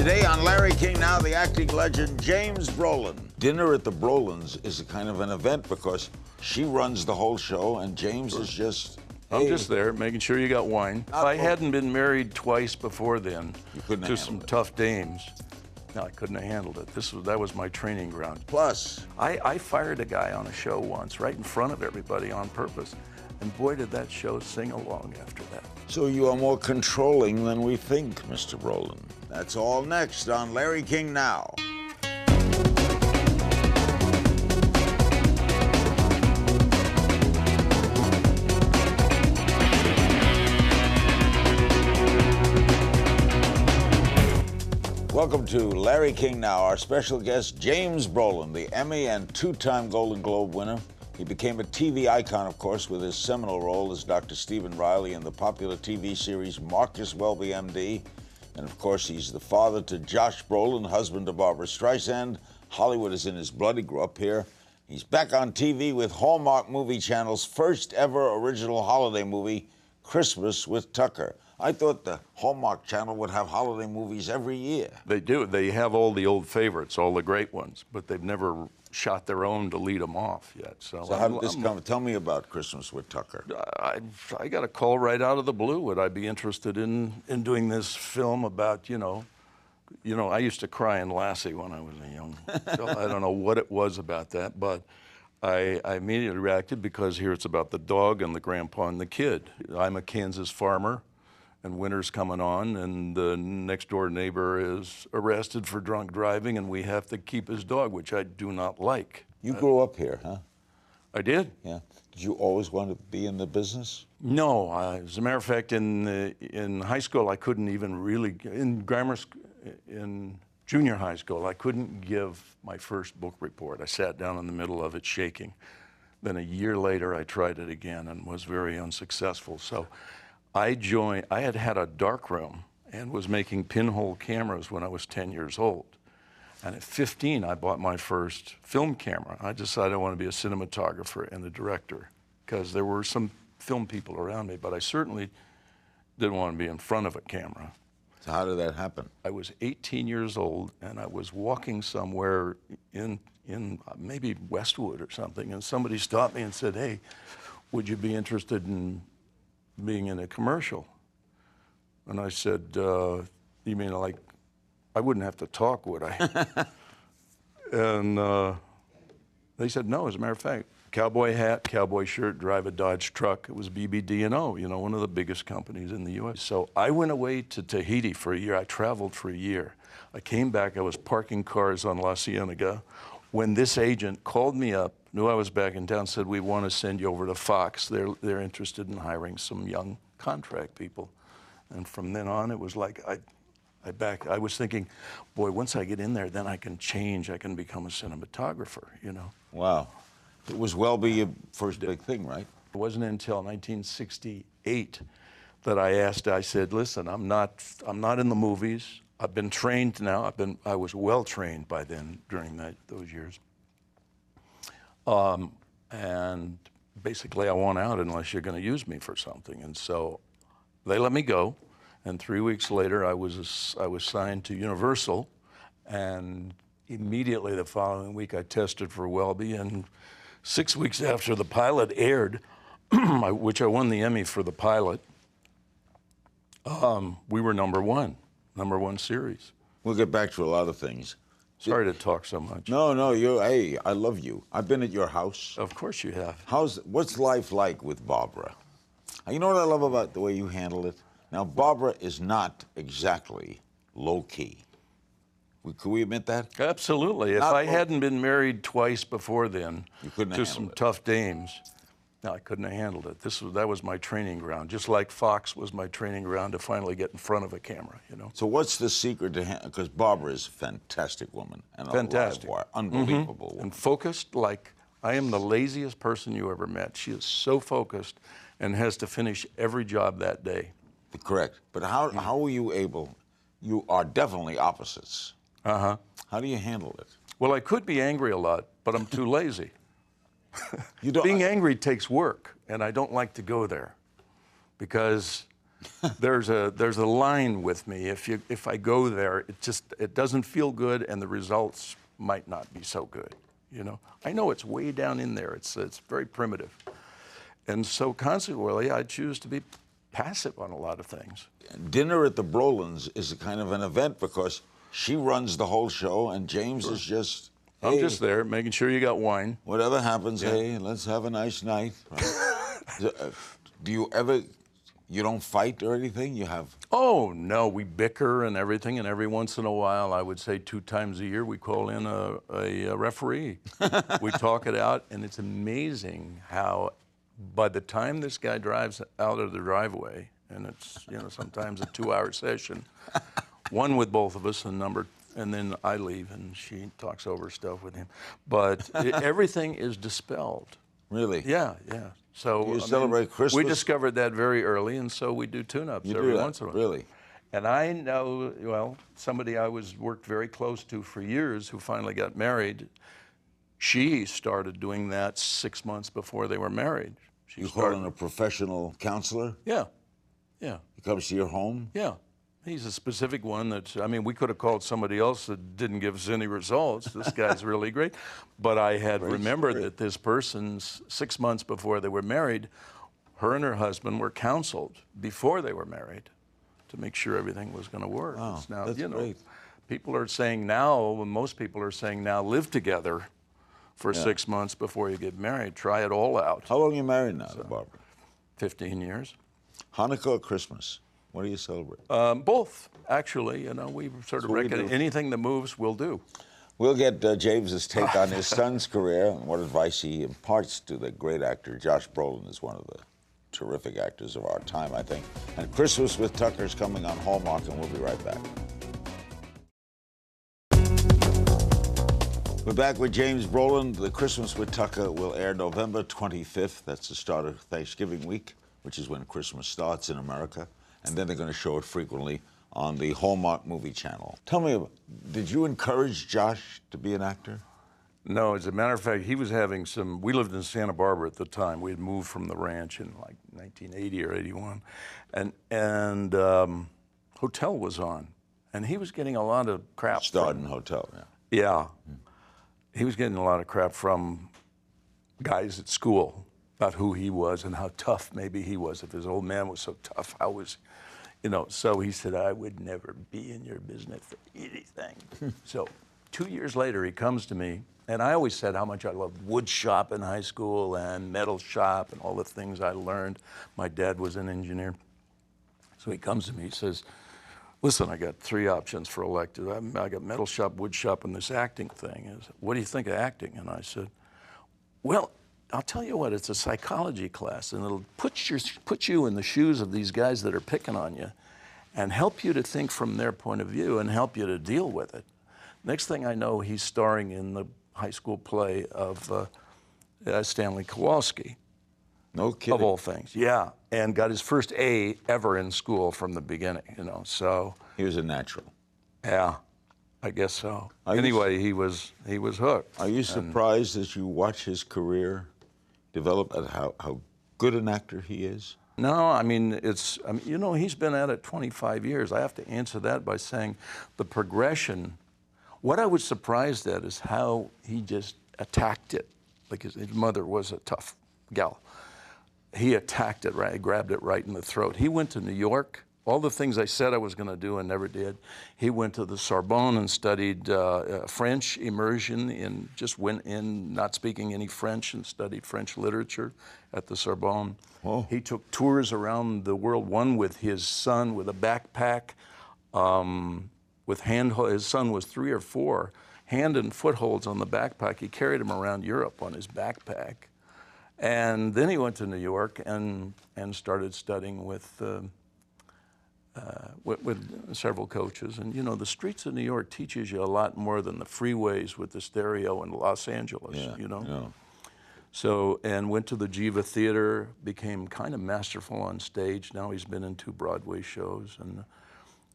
Today on Larry King Now, the acting legend James Brolin. Dinner at the Brolins is a kind of an event because she runs the whole show and James is just... I'm just there, making sure you got wine. If I hadn't been married twice before then to some tough dames, no, I couldn't have handled it. That was my training ground. Plus, I fired a guy on a show once, right in front of everybody on purpose. And boy, did that show sing along after that. so you are more controlling than we think, Mr. Brolin. That's all next on Larry King Now. Welcome to Larry King Now. Our special guest, James Brolin, the Emmy and two-time Golden Globe winner. He became a TV icon, of course, with his seminal role as Dr. Stephen Riley in the popular TV series Marcus Welby, MD. And, of course, he's the father to Josh Brolin, husband to Barbra Streisand. Hollywood is in his blood. He grew up here. He's back on TV with Hallmark Movie Channel's first ever original holiday movie, Christmas with Tucker. I thought the Hallmark Channel would have holiday movies every year. They do. They have all the old favorites, all the great ones, but they've never shot their own to lead them off yet. So how did this come? Tell me about Christmas with Tucker. I got a call right out of the blue. Would I be interested in doing this film about, you know, I used to cry in Lassie when I was a young, so I don't know what it was about that, but I immediately reacted because here it's about the dog and the grandpa and the kid. I'm a Kansas farmer, and winter's coming on, and the next door neighbor is arrested for drunk driving, and we have to keep his dog, which I do not like. You grew up here, huh? I did. Yeah. Did you always want to be in the business? No. As a matter of fact, in high school, I couldn't even really, in junior high school, I couldn't give my first book report. I sat down in the middle of it shaking. Then a year later, I tried it again and was very unsuccessful. So I had a dark room and was making pinhole cameras when I was 10 years old. And at 15, I bought my first film camera. I decided I want to be a cinematographer and a director because there were some film people around me, but I certainly didn't want to be in front of a camera. So how did that happen? I was 18 years old and I was walking somewhere in maybe Westwood or something, and somebody stopped me and said, "Hey, would you be interested in being in a commercial?" And I said, "You mean like I wouldn't have to talk, would I?" And they said, "No, as a matter of fact, cowboy hat, cowboy shirt, drive a Dodge truck." It was BBD&O, you know, one of the biggest companies in the U.S. So I went away to Tahiti for a year. I traveled for a year. I came back. I was parking cars on La Cienega when this agent called me up, knew I was back in town, said, "We want to send you over to Fox. They're interested in hiring some young contract people." And from then on, it was like I was thinking, boy, once I get in there, then I can change. I can become a cinematographer, you know. Wow. It was Welby your first big thing, right? It wasn't until 1968 that I said, "Listen, I'm not in the movies. I've been trained now. I was well trained by then during those years. And basically I want out unless you're going to use me for something." And so they let me go. And 3 weeks later, I was signed to Universal. And immediately the following week, I tested for Welby. And 6 weeks after the pilot aired, which I won the Emmy for the pilot, we were number one series. We'll get back to a lot of things. Sorry to talk so much. No, hey, I love you. I've been at your house. Of course you have. What's life like with Barbra? You know what I love about the way you handle it? Now, Barbra is not exactly low-key. Could we admit that? Absolutely. If I hadn't been married twice before then to some tough dames, no, I couldn't have handled it. That was my training ground, just like Fox was my training ground to finally get in front of a camera, you know. So what's the secret to handle? Because Barbra is a fantastic woman and fantastic, unbelievable woman. And focused like I am the laziest person you ever met. She is so focused and has to finish every job that day. Correct. But how were you able? You are definitely opposites. Uh-huh. How do you handle it? Well, I could be angry a lot, but I'm too lazy. Being angry takes work, and I don't like to go there because there's a line with me. If I go there, it doesn't feel good, and the results might not be so good. You know, I know it's way down in there. It's very primitive, and so consequently, I choose to be passive on a lot of things. Dinner at the Brolins is a kind of an event because she runs the whole show, and James is just. I'm hey, just there, making sure you got wine. Whatever happens, hey, let's have a nice night. Right? Do you ever? You don't fight or anything? You have? Oh, no, we bicker and everything, and every once in a while, I would say 2 times a year, we call in a referee. We talk it out, and it's amazing how by the time this guy drives out of the driveway, and it's, you know, sometimes a 2-hour session, one with both of us, and then I leave, and she talks over stuff with him. But everything is dispelled. Really? Yeah, yeah. So you celebrate Christmas? We discovered that very early, and so we do tune-ups every once in a while. Really? And I know, well, somebody I worked very close to for years who finally got married, she started doing that 6 months before they were married. You call in a professional counselor? Yeah, yeah. He comes to your home? Yeah. He's a specific one that, I mean, we could have called somebody else that didn't give us any results. This guy's really great. But I had remembered that this person, 6 months before they were married, her and her husband were counseled before they were married to make sure everything was going to work. Wow, now, that's great. People are saying now, most people are saying now, live together for 6 months before you get married. Try it all out. How long are you married now to Barbara? 15 years. Hanukkah or Christmas? What do you celebrate? Both, actually. You know, we sort of reckon anything that moves, we'll do. We'll get James's take on his son's career and what advice he imparts to the great actor. Josh Brolin is one of the terrific actors of our time, I think. And Christmas with Tucker is coming on Hallmark, and we'll be right back. We're back with James Brolin. The Christmas with Tucker will air November 25th. That's the start of Thanksgiving week, which is when Christmas starts in America. And then they're going to show it frequently on the Hallmark movie channel. Tell me, did you encourage Josh to be an actor? No, as a matter of fact, he was having we lived in Santa Barbara at the time. We had moved from the ranch in like 1980 or 81. And Hotel was on. And he was getting a lot of crap. Starred in Hotel, yeah. Yeah. He was getting a lot of crap from guys at school about who he was and how tough maybe he was. If his old man was so tough, how was, you know, so he said, I would never be in your business for anything. So 2 years later, he comes to me, and I always said how much I loved wood shop in high school and metal shop and all the things I learned. My dad was an engineer. So he comes to me, he says, listen, I got 3 options for elected. I got metal shop, wood shop, and this acting thing. What do you think of acting? And I said, well, I'll tell you what, it's a psychology class, and it'll put you in the shoes of these guys that are picking on you and help you to think from their point of view and help you to deal with it. Next thing I know, he's starring in the high school play of Stanley Kowalski. No kidding. Of all things, yeah, and got his first A ever in school from the beginning, you know, so. He was a natural. Yeah, I guess so. Anyway, he was hooked. Are you surprised as you watch his career develop at how good an actor he is? No, I mean, you know, he's been at it 25 years. I have to answer that by saying the progression. What I was surprised at is how he just attacked it, because his mother was a tough gal. He attacked it right, grabbed it right in the throat. He went to New York. All the things I said I was going to do and never did. He went to the Sorbonne and studied French immersion, just went in not speaking any French and studied French literature at the Sorbonne. Whoa. He took tours around the world, one with his son with a backpack, with his son was 3 or 4, hand and footholds on the backpack. He carried him around Europe on his backpack. And then he went to New York and started studying with several coaches. And, you know, the streets of New York teaches you a lot more than the freeways with the stereo in Los Angeles, you know? Yeah. So, and went to the Jiva Theater, became kind of masterful on stage. Now he's been in 2 Broadway shows. And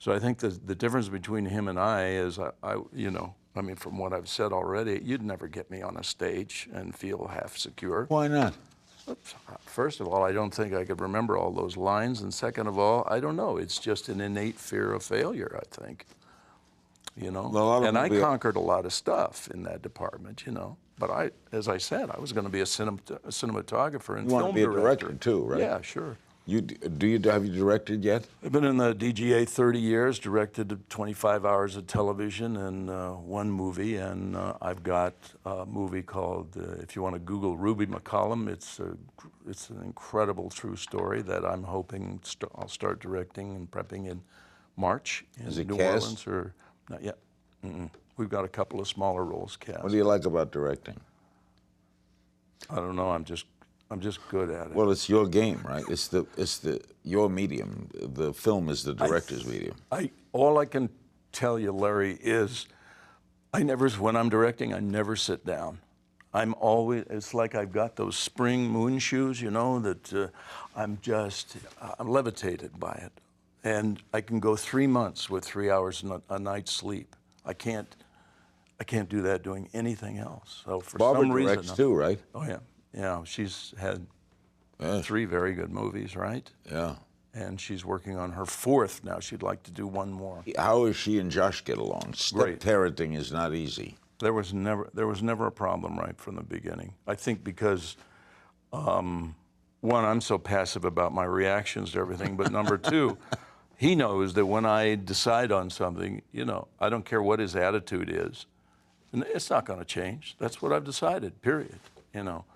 so I think the difference between him and I is, you know, I mean, from what I've said already, you'd never get me on a stage and feel half secure. Why not? First of all, I don't think I could remember all those lines, and second of all, I don't know. It's just an innate fear of failure, I think. You know, Well, and I conquered a lot of stuff in that department, you know. But I, as I said, I was going to be a cinematographer and you want film to be a director too, right? Yeah, sure. Have you directed yet? I've been in the DGA 30 years, directed 25 hours of television and one movie, and I've got a movie called, if you want to Google Ruby McCollum, it's an incredible true story that I'm hoping I'll start directing and prepping in March in Is it New cast? Orleans, or not yet. We've got a couple of smaller roles cast. What do you like about directing? I don't know. I'm just good at it. Well, it's your game, right? It's your medium. The film is the director's medium. All I can tell you, Larry, is when I'm directing, I never sit down. It's like I've got those spring moon shoes, you know, that I'm levitated by it. And I can go 3 months with 3 hours a night's sleep. I can't do that doing anything else. So for some reason, directs too, right? Oh yeah, yeah. She's had 3 very good movies, right? Yeah. And she's working on her 4th now. She'd like to do 1 more. How does she and Josh get along? Great. Step-parenting is not easy. There was never a problem right from the beginning. I think because, one, I'm so passive about my reactions to everything, but number 2, he knows that when I decide on something, you know, I don't care what his attitude is, and it's not going to change. That's what I've decided, period, you know.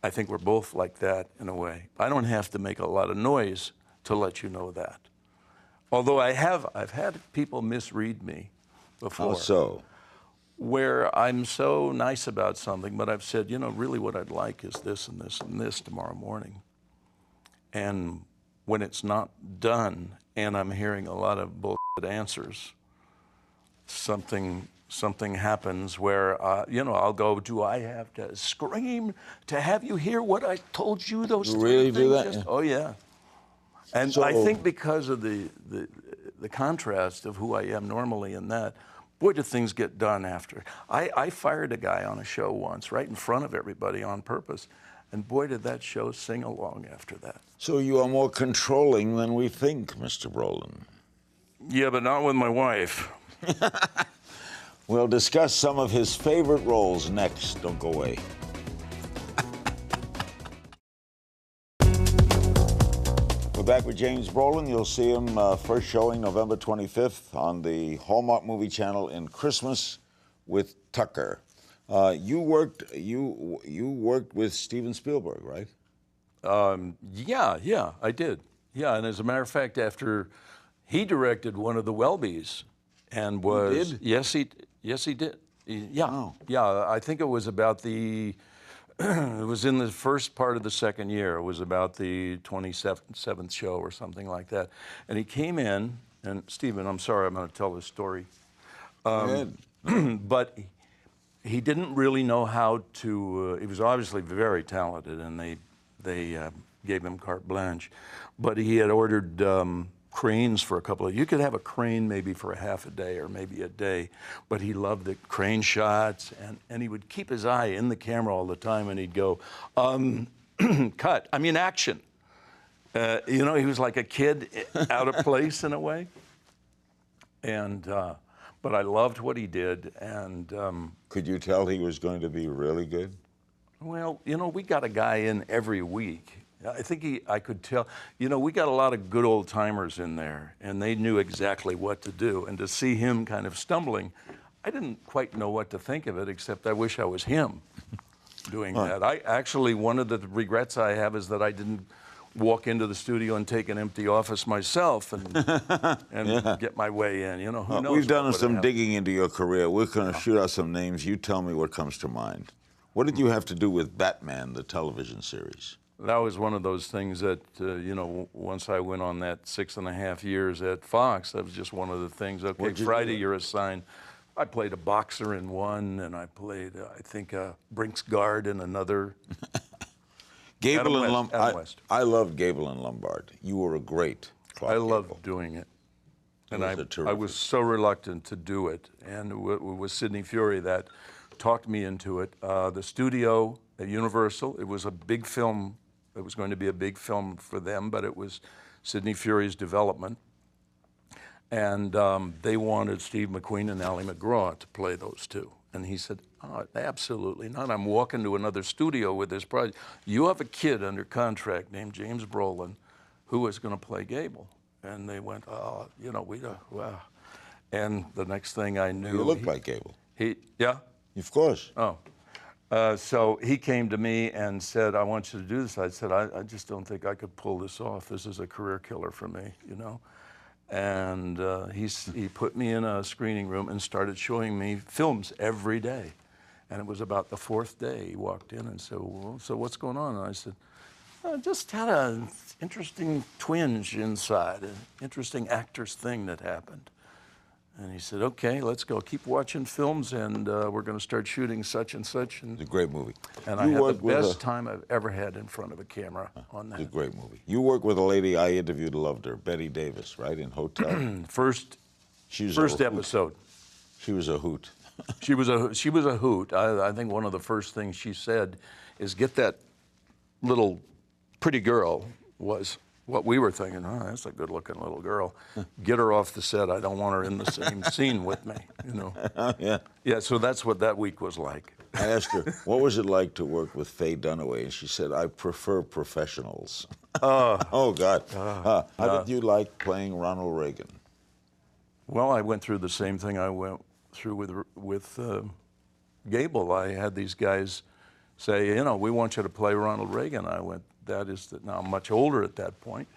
I think we're both like that in a way. I don't have to make a lot of noise to let you know that. Although I've had people misread me before. How so? Where I'm so nice about something, but I've said, you know, really what I'd like is this and this and this tomorrow morning. And when it's not done, and I'm hearing a lot of bullshit answers, something happens where, you know, I'll go, do I have to scream to have you hear what I told you those You 3 really things? do that? Oh, yeah. And So, I think because of the contrast of who I am normally in that, boy, do things get done after. I fired a guy on a show once, right in front of everybody on purpose, and boy, did that show sing along after that. So you are more controlling than we think, Mr. Brolin. Yeah, but not with my wife. We'll discuss some of his favorite roles next. Don't go away. We're back with James Brolin. You'll see him first showing November 25th on the Hallmark Movie Channel in Christmas with Tucker. You worked with Steven Spielberg, right? Yeah, I did. Yeah, and as a matter of fact, after he directed one of the Welbys, and was He did? Yes, he did. Yeah, Oh. yeah. I think it was about the. It was in the first part of the second year. It was about the 27th show or something like that. And he came in, and Stephen, I'm sorry, I'm going to tell this story. Go ahead. But he didn't really know how to. He was obviously very talented, and they gave him carte blanche. But he had ordered cranes for a couple of. You could have a crane maybe for a half a day or maybe a day, but he loved the crane shots, and he would keep his eye in the camera all the time, and he'd go, cut. I mean, action. You know, he was like a kid out of place in a way. And but I loved what he did, and Could you tell he was going to be really good? well, you know, we got a guy in every week. I think I could tell, you know, we got a lot of good old timers in there, and they knew exactly what to do. And to see him kind of stumbling, I didn't quite know what to think of it, except I wish I was him doing that. I actually, one of the regrets I have is that I didn't walk into the studio and take an empty office myself and get my way in. You know, who knows? We've done what would some have digging into your career. We're going to shoot out some names. You tell me what comes to mind. What did you have to do with Batman, the television series? That was one of those things that, you know, once I went on that 6.5 years at Fox, that was just one of the things. Okay, Friday you're assigned. I played a boxer in one, and I played, I think, Brink's guard in another. Gable and Adam Lombard. West. I loved Gable and Lombard. You were a great Clark I Gable. loved doing it. And was a I terrific- was so reluctant to do it. And it was Sidney Furie that talked me into it. The studio at Universal, it was a big film It was going to be a big film for them, but it was Sidney Fury's development. And they wanted Steve McQueen and Ally McGraw to play those two. And he said, oh, absolutely not. I'm walking to another studio with this project. You have a kid under contract named James Brolin who is going to play Gable. And they went, oh, you know, wow. And the next thing I knew... You look like Gable. Yeah? Of course. Oh. So he came to me and said, I want you to do this. I said, I just don't think I could pull this off. This is a career killer for me, you know? And he put me in a screening room and started showing me films every day. And it was about the fourth day he walked in and said, well, so what's going on? And I said, I just had an interesting twinge inside, an interesting actor's thing that happened. And he said, okay, let's go. Keep watching films, and we're going to start shooting such and such. And, it's a great movie. And I had the best time I've ever had in front of a camera on that. It's a great movie. You work with a lady I interviewed who loved her, Betty Davis, right, in Hotel? First episode. She was a hoot. She was a hoot. I think one of the first things she said is, get that little pretty girl, was what we were thinking, oh, that's a good-looking little girl. Get her off the set. I don't want her in the same scene with me, you know. Yeah. Yeah, so that's what that week was like. I asked her, what was it like to work with Faye Dunaway? And she said, I prefer professionals. Oh, God. How did you like playing Ronald Reagan? Well, I went through the same thing I went through with Gable. I had these guys say, you know, we want you to play Ronald Reagan. I went, that is, now I'm much older at that point.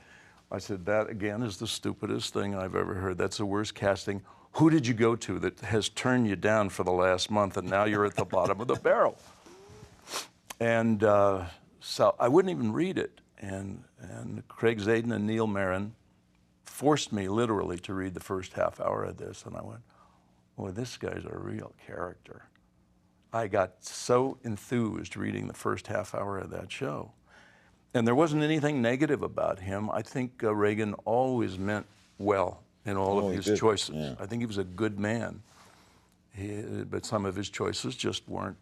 I said, that again is the stupidest thing I've ever heard. That's the worst casting. Who did you go to that has turned you down for the last month and now you're at the bottom of the barrel? And so I wouldn't even read it. And Craig Zadan and Neil Marin forced me literally to read the first half hour of this. And I went, boy, this guy's a real character. I got so enthused reading the first half hour of that show. And there wasn't anything negative about him. I think Reagan always meant well in all of his choices. Yeah. I think he was a good man. But some of his choices just weren't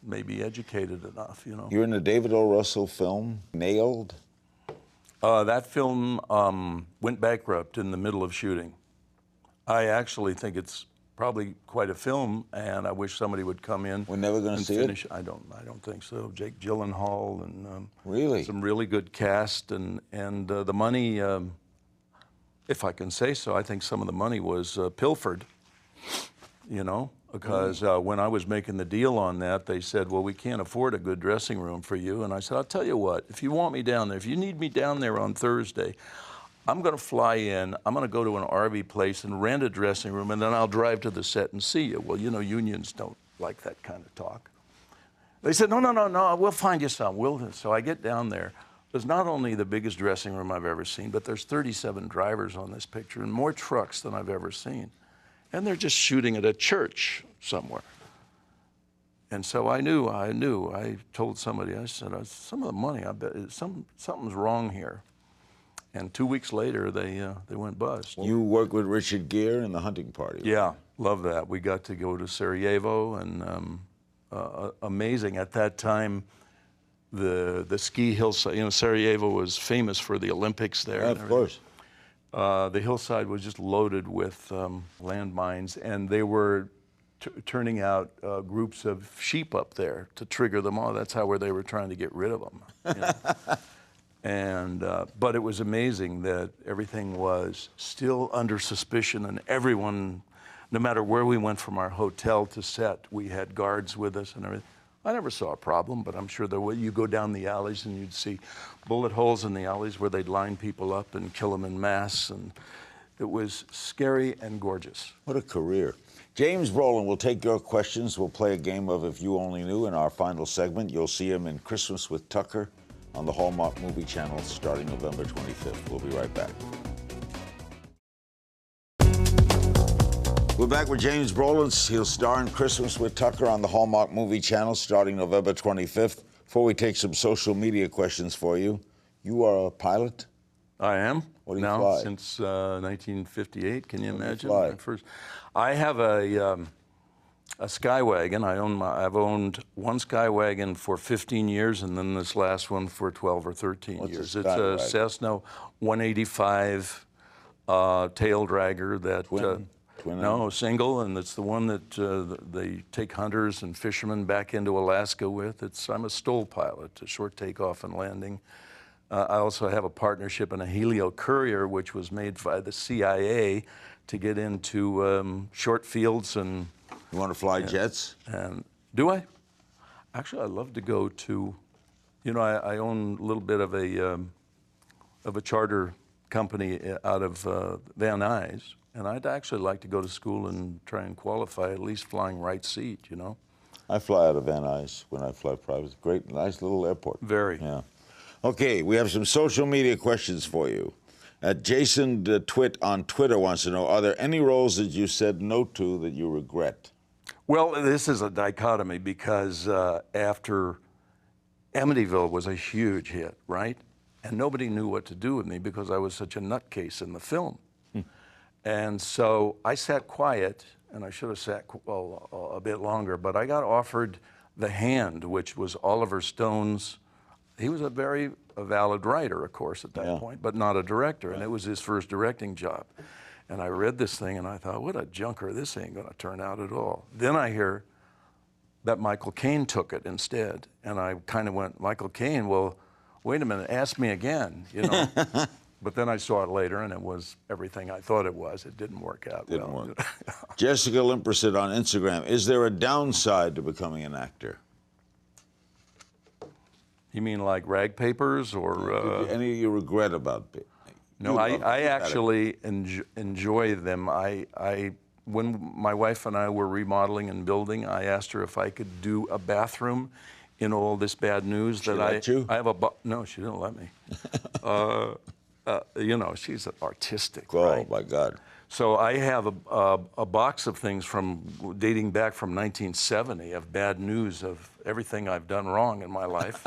maybe educated enough, you know. You're in a David O. Russell film, Nailed? That film went bankrupt in the middle of shooting. I actually think it's probably quite a film, and I wish somebody would come in. We're never going to see finish. it? I don't think so. Jake Gyllenhaal and really? Some really good cast, and the money, if I can say so, I think some of the money was pilfered, you know, because when I was making the deal on that, they said, well, we can't afford a good dressing room for you. And I said, I'll tell you what, if you want me down there, if you need me down there on Thursday, I'm going to fly in, I'm going to go to an RV place and rent a dressing room, and then I'll drive to the set and see you. Well, you know, unions don't like that kind of talk. They said, no, we'll find you some. So I get down there. There's not only the biggest dressing room I've ever seen, but there's 37 drivers on this picture and more trucks than I've ever seen. And they're just shooting at a church somewhere. And so I knew. I told somebody, I said, some of the money, I bet, something's wrong here. And 2 weeks later, they went bust. You worked with Richard Gere in The Hunting Party. Right? Yeah, love that. We got to go to Sarajevo, and amazing. At that time, the ski hillside, you know, Sarajevo was famous for the Olympics there. Yeah, of course. The hillside was just loaded with landmines, and they were turning out groups of sheep up there to trigger them all. That's how they were trying to get rid of them. You know? But it was amazing that everything was still under suspicion, and everyone, no matter where we went from our hotel to set, we had guards with us and everything. I never saw a problem, but I'm sure there would. You go down the alleys and you'd see bullet holes in the alleys where they'd line people up and kill them en masse, and it was scary and gorgeous. What a career. James Brolin will take your questions. We'll play a game of If You Only Knew in our final segment. You'll see him in Christmas with Tucker on the Hallmark Movie Channel starting November 25th. We'll be right back. We're back with James Brolin. He'll star in Christmas with Tucker on the Hallmark Movie Channel starting November 25th. Before we take some social media questions for you, you are a pilot? I am. What do you now, fly? Since 1958, can you imagine? Fly? I have a A Skywagon. I've owned one Skywagon for 15 years, and then this last one for 12 or 13 What's a years. It's Skywagon? a Cessna 185 tail dragger that. Twin? No, single, and it's the one that they take hunters and fishermen back into Alaska with. I'm a STOL pilot, a short takeoff and landing. I also have a partnership in a Helio Courier, which was made by the CIA to get into short fields and. You want to fly jets? And do I? Actually, I'd love to go to. I own a little bit of a charter company out of Van Nuys. And I'd actually like to go to school and try and qualify, at least flying right seat, I fly out of Van Nuys when I fly private. Great, nice little airport. Very. Yeah. Okay, we have some social media questions for you. Jason Twit on Twitter wants to know, are there any roles that you said no to that you regret? Well, this is a dichotomy because after Amityville was a huge hit, right? And nobody knew what to do with me because I was such a nutcase in the film. And so I sat quiet, and I should have sat a bit longer, but I got offered The Hand, which was Oliver Stone's. He was a very valid writer, of course, at that point, but not a director, and it was his first directing job. And I read this thing, and I thought, what a junker, this ain't gonna turn out at all. Then I hear that Michael Caine took it instead, and I kind of went, Michael Caine, well, wait a minute, ask me again, But then I saw it later, and it was everything I thought it was. It didn't work out well. Didn't work. Jessica Limperson on Instagram, is there a downside to becoming an actor? You mean like rag papers or? Any you regret about it? No, I actually enjoy them. When my wife and I were remodeling and building, I asked her if I could do a bathroom in all this bad news. She let you? I have no, she didn't let me. She's artistic, Oh, right? my God. So I have a box of things dating back from 1970 of bad news of everything I've done wrong in my life.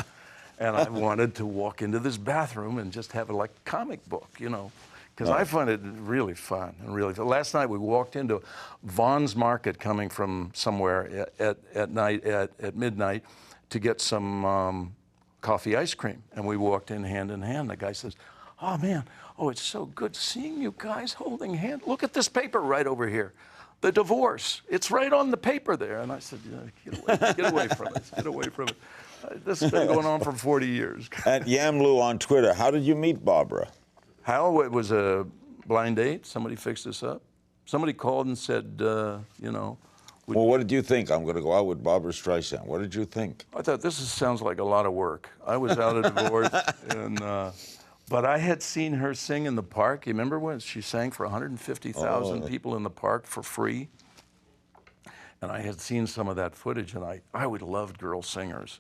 And I wanted to walk into this bathroom and just have it like a comic book, because I find it really fun and really fun. Last night we walked into Vaughn's Market coming from somewhere at midnight to get some coffee ice cream. And we walked in hand. The guy says, oh man, it's so good seeing you guys holding hands. Look at this paper right over here. The divorce, it's right on the paper there. And I said, get away from it, get away from it. This has been going on for 40 years. At Yamlu on Twitter, how did you meet Barbra? How? It was a blind date. Somebody fixed this up. Somebody called and said, Well, what did you think? I'm going to go out with Barbra Streisand. What did you think? I thought sounds like a lot of work. I was out of divorce, but I had seen her sing in the park. You remember when she sang for 150,000 people in the park for free? And I had seen some of that footage, and I would loved girl singers.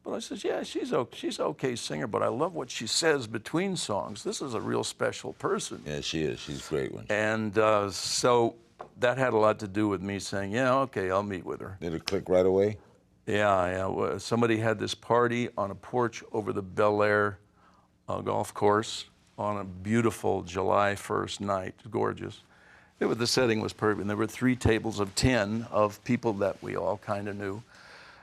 But I said, yeah, she's an okay singer, but I love what she says between songs. This is a real special person. Yeah, she is. She's a great one. And so that had a lot to do with me saying, yeah, okay, I'll meet with her. Did it click right away? Yeah. Somebody had this party on a porch over the Bel Air golf course on a beautiful July 1st night. Gorgeous. The setting was perfect. And there were 3 tables of 10 of people that we all kind of knew.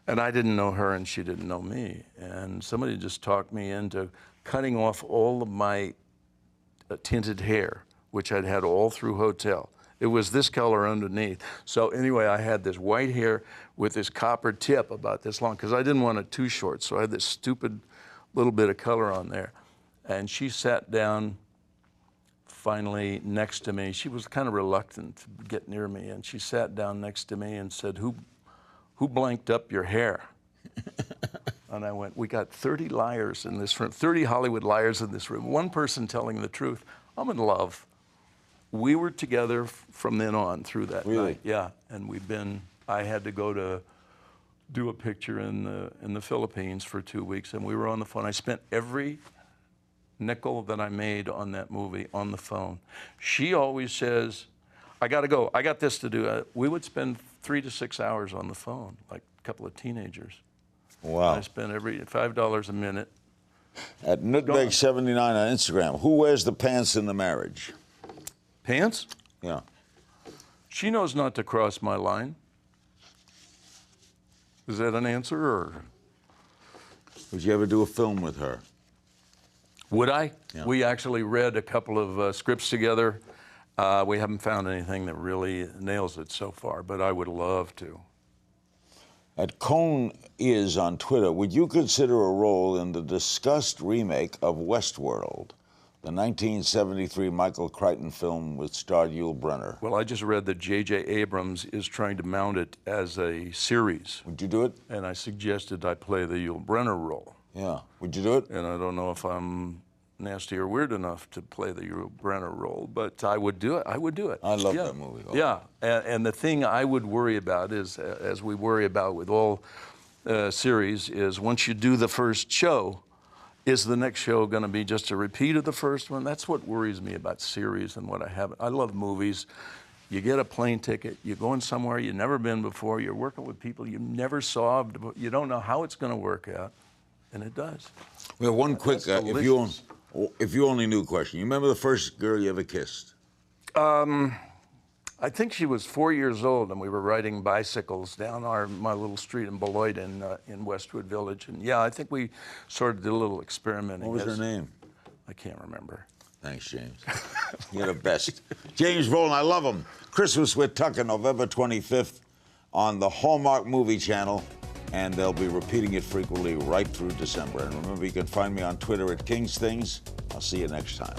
And I didn't know her, and she didn't know me. And somebody just talked me into cutting off all of my tinted hair, which I'd had all through hotel. It was this color underneath. So anyway, I had this white hair with this copper tip about this long, because I didn't want it too short. So I had this stupid little bit of color on there. And she sat down finally next to me. She was kind of reluctant to get near me, and she sat down next to me and said, who blanked up your hair? And I went, we got 30 liars in this room, 30 Hollywood liars in this room, one person telling the truth. I'm in love. We were together from then on through that night. Yeah, and I had to go to do a picture in the Philippines for 2 weeks, and we were on the phone. I spent every nickel that I made on that movie on the phone. She always says, I got to go. I got this to do. We would spend 3 to 6 hours on the phone, like a couple of teenagers. Wow. I spent $5 a minute. At Nutmeg79 on Instagram, who wears the pants in the marriage? Pants? Yeah. She knows not to cross my line. Is that an answer, or? Would you ever do a film with her? Would I? Yeah. We actually read a couple of scripts together. We haven't found anything that really nails it so far, but I would love to. At Cone Is on Twitter, would you consider a role in the discussed remake of Westworld, the 1973 Michael Crichton film which starred Yul Brynner? Well, I just read that J.J. Abrams is trying to mount it as a series. Would you do it? And I suggested I play the Yul Brynner role. Yeah. Would you do it? And I don't know if I'm nasty or weird enough to play the Yul Brynner role, but I would do it. I would do it. I love that movie. Yeah, and the thing I would worry about is, as we worry about with all series, is once you do the first show, is the next show going to be just a repeat of the first one? That's what worries me about series and what I have. I love movies. You get a plane ticket, you're going somewhere you've never been before, you're working with people you never saw, you don't know how it's going to work out, and it does. We have one quick, if you only knew question. You remember the first girl you ever kissed? I think she was 4 years old, and we were riding bicycles down my little street in Beloit in Westwood Village. And yeah, I think we sort of did a little experimenting. What was her name? I can't remember. Thanks, James. You're the best. James Brolin, I love him. Christmas with Tucker, November 25th on the Hallmark Movie Channel, and they'll be repeating it frequently right through December. And remember, you can find me on Twitter at King's Things. I'll see you next time.